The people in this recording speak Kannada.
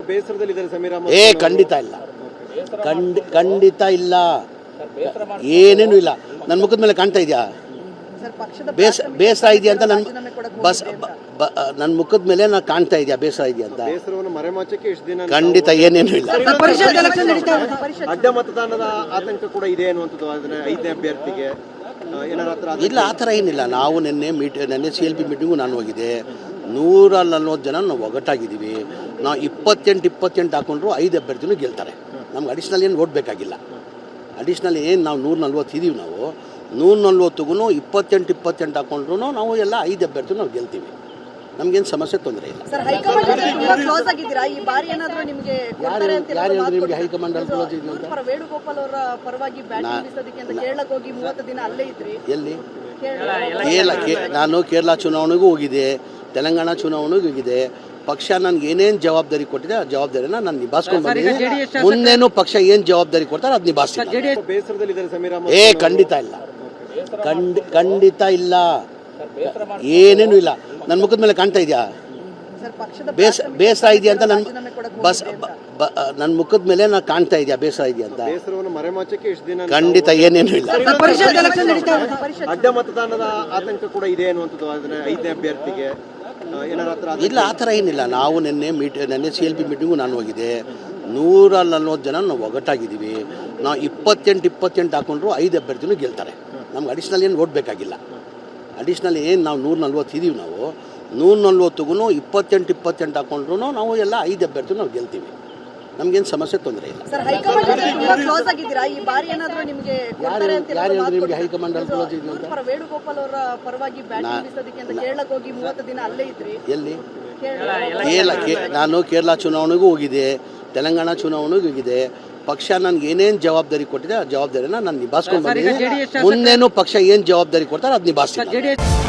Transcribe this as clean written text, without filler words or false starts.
ಬೇಸರದಲ್ಲಿದ್ದಾರೆ ಸಮೀರ್ ಅಹಮದ್? ಖಂಡಿತ ಇಲ್ಲ, ಖಂಡಿತ ಇಲ್ಲ, ಏನೇನು ಇಲ್ಲ. ನನ್ನ ಮುಖದ ಮೇಲೆ ಕಾಣ್ತಾ ಇದೆಯಾ ಬೇಸರ ಇದೆಯಾ ಅಂತ? ನನ್ನ ಮುಖದ ಮೇಲೆ ನಾನು ಕಾಣ್ತಾ ಇದೆಯಾ ಬೇಸರ ಇದೆಯಾ ಅಂತ? ಖಂಡಿತ ಏನೇನು ಇಲ್ಲ. ಅಡ್ಡ ಮತದಾನದ ಆತಂಕ ಕೂಡ ಇದೆ ಅನ್ನುವಂಥದ್ದು ಐದನೇ ಅಭ್ಯರ್ಥಿಗೆ ಇಲ್ಲ, ಆ ಥರ ಏನಿಲ್ಲ. ನಾವು ನೆನ್ನೆ CLP ಮೀಟಿಂಗು ನಾನು ಹೋಗಿದೆ. 140 ಜನ ನಾವು ಒಗ್ಗಟ್ಟಾಗಿದ್ದೀವಿ. ನಾವು 28 ಹಾಕೊಂಡ್ರು 5 ಅಭ್ಯರ್ಥಿನೂ ಗೆಲ್ತಾರೆ. ನಮ್ಗೆ ಅಡಿಷ್ನಲ್ ಏನು ಓಟ್ ಬೇಕಾಗಿಲ್ಲ. ಅಡಿಷ್ನಲ್ ಏನು ನಾವು 140 ಇದ್ದೀವಿ. ನಾವು 140ಗೂ 28 ಹಾಕೊಂಡ್ರು ನಾವು ಎಲ್ಲ 5 ಅಭ್ಯರ್ಥಿ ನಾವು ಗೆಲ್ತೀವಿ. ನಮ್ಗೇನು ಸಮಸ್ಯೆ ತೊಂದರೆ ಇಲ್ಲ. ಯಾರು ನಿಮಗೆ ಹೈಕಮಾಂಡ್ ಅಲ್ಲಿ ಕ್ಲೋಸ್ ಇದೆ ಅಂತ? ಎಲ್ಲಿ? ನಾನು ಕೇರಳ ಚುನಾವಣೆಗೂ ಹೋಗಿದೆ, ತೆಲಂಗಾಣ ಚುನಾವಣೆಗೂ ಹೋಗಿದೆ. ಪಕ್ಷ ನನಗೆ ಏನೇನು ಜವಾಬ್ದಾರಿ ಕೊಟ್ಟಿದೆ ಆ ಜವಾಬ್ದಾರಿನ ನಾನು ನಿಭಾಯಿಸ್ಕೊಂಡು ಬಂದಿದ್ದೀನಿ. ಮುಂದೇನು ಪಕ್ಷ ಏನು ಜವಾಬ್ದಾರಿ ಕೊಡ್ತಾರೆ ಅದು ನಿಭಾಯಿಸ್ತೀನಿ. ಬೇಸರದಲ್ಲಿದ್ದಾರೆ ಸಮೀರ್ ಅಹಮದ್? ಖಂಡಿತ ಇಲ್ಲ, ಖಂಡಿತ ಇಲ್ಲ, ಏನೇನು ಇಲ್ಲ. ನನ್ನ ಮುಖದ ಮೇಲೆ ಕಾಣ್ತಾ ಇದೆಯಾ ಬೇಸರ ಇದೆಯಾ ಅಂತ? ನನ್ನ ಮುಖದ ಮೇಲೆ ನಾನು ಕಾಣ್ತಾ ಇದೆಯಾ ಬೇಸರ ಇದೆಯಾ ಅಂತ? ಖಂಡಿತ ಏನೇನು ಇಲ್ಲ. ಅಡ್ಡ ಮತದಾನದ ಆತಂಕ ಕೂಡ ಇದೆ ಅನ್ನುವಂಥದ್ದು ಐದನೇ ಅಭ್ಯರ್ಥಿಗೆ ಇಲ್ಲ, ಆ ಥರ ಏನಿಲ್ಲ. ನಾವು ನೆನ್ನೆ CLP ಮೀಟಿಂಗು ನಾನು ಹೋಗಿದೆ. 140 ಜನ ನಾವು ಒಗ್ಗಟ್ಟಾಗಿದ್ದೀವಿ. ನಾವು 28 ಹಾಕೊಂಡ್ರು 5 ಅಭ್ಯರ್ಥಿನೂ ಗೆಲ್ತಾರೆ. ನಮ್ಗೆ ಅಡಿಷ್ನಲ್ ಏನು ಓಟ್ ಬೇಕಾಗಿಲ್ಲ. ಅಡಿಷ್ನಲ್ ಏನು ನಾವು 140 ಇದ್ದೀವಿ. ನಾವು 140ಗೂ 28 ಹಾಕೊಂಡ್ರು ನಾವು ಎಲ್ಲ 5 ಅಭ್ಯರ್ಥಿ ನಾವು ಗೆಲ್ತೀವಿ. ನಮ್ಗೇನು ಸಮಸ್ಯೆ ತೊಂದರೆ ಇಲ್ಲ. ಯಾರು ನಿಮಗೆ ಹೈಕಮಾಂಡ್ ಅಲ್ಲಿ ಕ್ಲೋಸ್ ಇದೆ ಅಂತ? ಎಲ್ಲಿ? ನಾನು ಕೇರಳ ಚುನಾವಣೆಗೂ ಹೋಗಿದೆ, ತೆಲಂಗಾಣ ಚುನಾವಣೆಗೂ ಹೋಗಿದೆ. ಪಕ್ಷ ನನಗೆ ಏನೇನು ಜವಾಬ್ದಾರಿ ಕೊಟ್ಟಿದೆ ಆ ಜವಾಬ್ದಾರಿನ ನಾನು ನಿಭಾಯಿಸ್ಕೊಂಡು ಬಂದಿದ್ದೀನಿ. ಮುಂದೇನು ಪಕ್ಷ ಏನು ಜವಾಬ್ದಾರಿ ಕೊಡ್ತಾರೆ ಅದು ನಿಭಾಯಿಸ್ತೀನಿ.